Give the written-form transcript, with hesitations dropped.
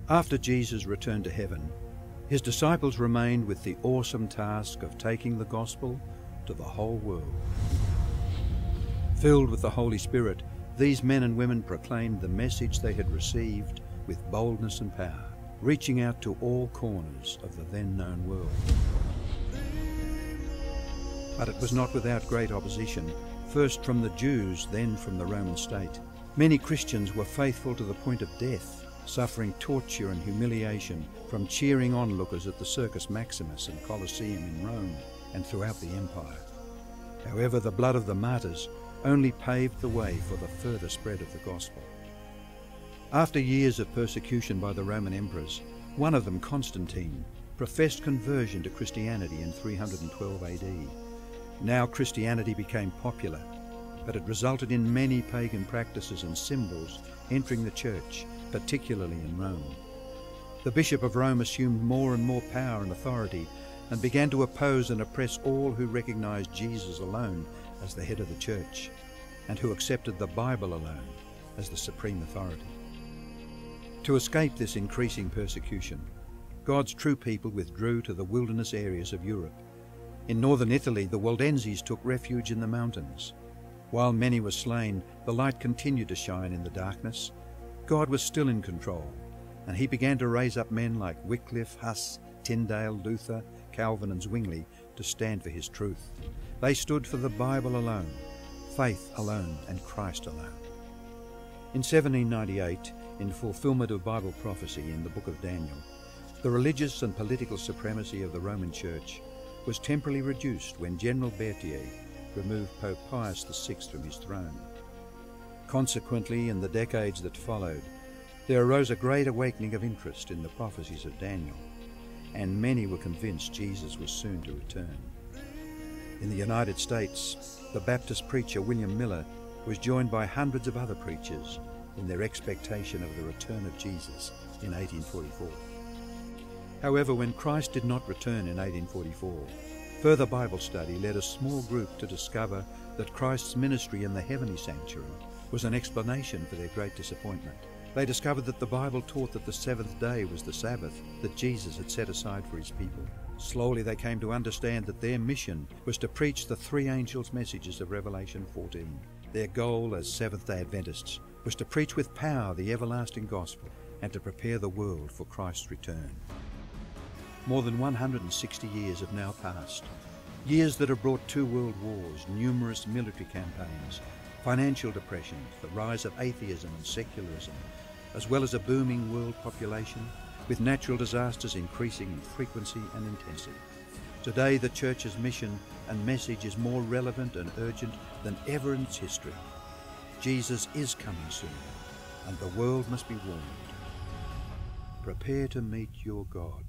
After Jesus returned to heaven, his disciples remained with the awesome task of taking the gospel to the whole world. Filled with the Holy Spirit, these men and women proclaimed the message they had received with boldness and power, reaching out to all corners of the then known world. But it was not without great opposition, first from the Jews, then from the Roman state. Many Christians were faithful to the point of death, suffering torture and humiliation from cheering onlookers at the Circus Maximus and Colosseum in Rome and throughout the empire. However, the blood of the martyrs only paved the way for the further spread of the gospel. After years of persecution by the Roman emperors, one of them, Constantine, professed conversion to Christianity in 312 AD. Now Christianity became popular, but it resulted in many pagan practices and symbols entering the church, particularly in Rome. The Bishop of Rome assumed more and more power and authority and began to oppose and oppress all who recognized Jesus alone as the head of the church and who accepted the Bible alone as the supreme authority. To escape this increasing persecution, God's true people withdrew to the wilderness areas of Europe. In northern Italy, the Waldenses took refuge in the mountains. While many were slain, the light continued to shine in the darkness. God was still in control, and he began to raise up men like Wycliffe, Huss, Tyndale, Luther, Calvin and Zwingli to stand for his truth. They stood for the Bible alone, faith alone, and Christ alone. In 1798, in fulfillment of Bible prophecy in the book of Daniel, the religious and political supremacy of the Roman Church was temporarily reduced when General Berthier removed Pope Pius VI from his throne. Consequently, in the decades that followed, there arose a great awakening of interest in the prophecies of Daniel, and many were convinced Jesus was soon to return. In the United States, the Baptist preacher William Miller was joined by hundreds of other preachers in their expectation of the return of Jesus in 1844. However, when Christ did not return in 1844, further Bible study led a small group to discover that Christ's ministry in the heavenly sanctuary was an explanation for their great disappointment. They discovered that the Bible taught that the seventh day was the Sabbath that Jesus had set aside for his people. Slowly they came to understand that their mission was to preach the three angels' messages of Revelation 14. Their goal as Seventh-day Adventists was to preach with power the everlasting gospel and to prepare the world for Christ's return. More than 160 years have now passed, years that have brought 2 world wars, numerous military campaigns, financial depressions, the rise of atheism and secularism, as well as a booming world population, with natural disasters increasing in frequency and intensity. Today, the Church's mission and message is more relevant and urgent than ever in its history. Jesus is coming soon, and the world must be warned. Prepare to meet your God.